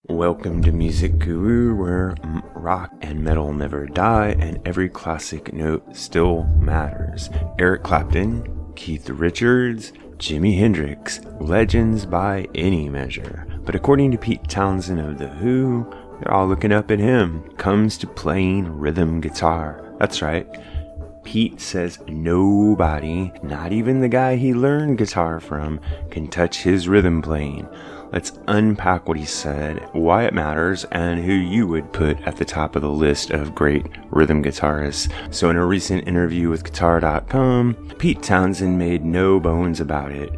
Welcome to Music Guru, where rock and metal never die and every classic note still matters. Eric Clapton, Keith Richards, Jimi Hendrix, legends by any measure. But according to Pete Townshend of The Who, they're all looking up at him. Comes to playing rhythm guitar. That's right. Pete says nobody, not even the guy he learned guitar from, can touch his rhythm playing. Let's unpack what he said, why it matters, and who you would put at the top of the list of great rhythm guitarists. So in a recent interview with Guitar.com, Pete Townshend made no bones about it.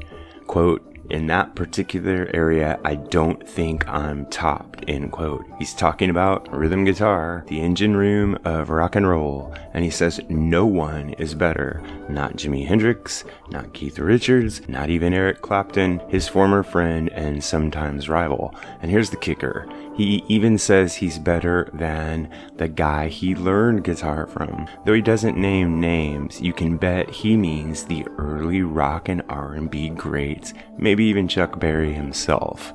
Quote, "In that particular area, I don't think I'm topped," end quote. He's talking about rhythm guitar, the engine room of rock and roll, and he says no one is better. Not Jimi Hendrix, not Keith Richards, not even Eric Clapton, his former friend and sometimes rival. And here's the kicker. He even says he's better than the guy he learned guitar from. Though he doesn't name names, you can bet he means the early rock and R&B greats, maybe even Chuck Berry himself.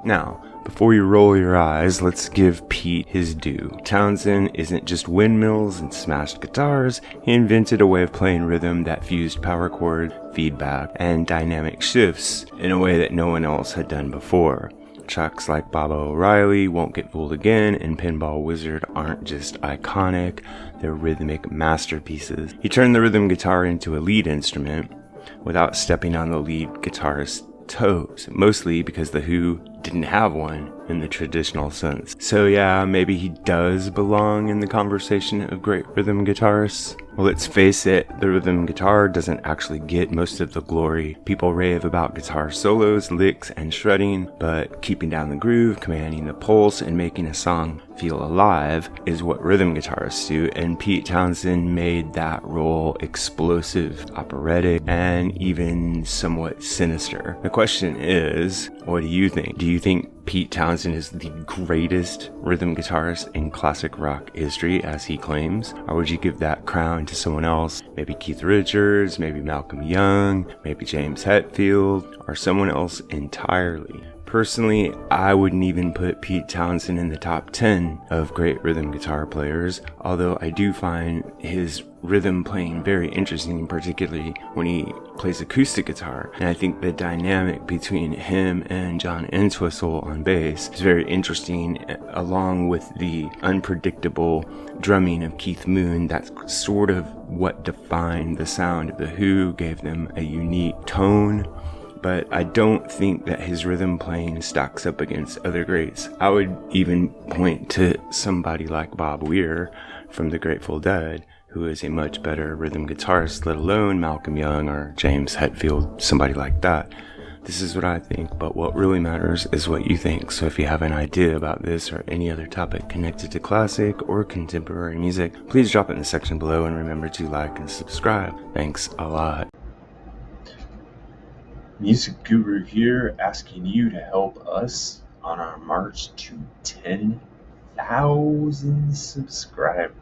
Now, before you roll your eyes, let's give Pete his due. Townshend isn't just windmills and smashed guitars. He invented a way of playing rhythm that fused power chord, feedback, and dynamic shifts in a way that no one else had done before. Tracks like Baba O'Reilly, Won't Get Fooled Again, and Pinball Wizard aren't just iconic, they're rhythmic masterpieces. He turned the rhythm guitar into a lead instrument without stepping on the lead guitarist's toes, mostly because The Who didn't have one in the traditional sense. So yeah, maybe he does belong in the conversation of great rhythm guitarists. Well, let's face it, the rhythm guitar doesn't actually get most of the glory. People rave about guitar solos, licks, and shredding, but keeping down the groove, commanding the pulse, and making a song feel alive is what rhythm guitarists do, and Pete Townshend made that role explosive, operatic, and even somewhat sinister. The question is, what do you think? Do you think Pete Townshend is the greatest rhythm guitarist in classic rock history, as he claims? Or would you give that crown to someone else? Maybe Keith Richards, maybe Malcolm Young, maybe James Hetfield, or someone else entirely? Personally, I wouldn't even put Pete Townshend in the top 10 of great rhythm guitar players, although I do find his rhythm playing very interesting, particularly when he plays acoustic guitar. And I think the dynamic between him and John Entwistle on bass is very interesting, along with the unpredictable drumming of Keith Moon. That's sort of what defined the sound of The Who, gave them a unique tone. But I don't think that his rhythm playing stacks up against other greats. I would even point to somebody like Bob Weir from the Grateful Dead, who is a much better rhythm guitarist, let alone Malcolm Young or James Hetfield, somebody like that. This is what I think, but what really matters is what you think. So if you have an idea about this or any other topic connected to classic or contemporary music, please drop it in the section below, and remember to like and subscribe. Thanks a lot. Music Guru here, asking you to help us on our march to 10,000 subscribers.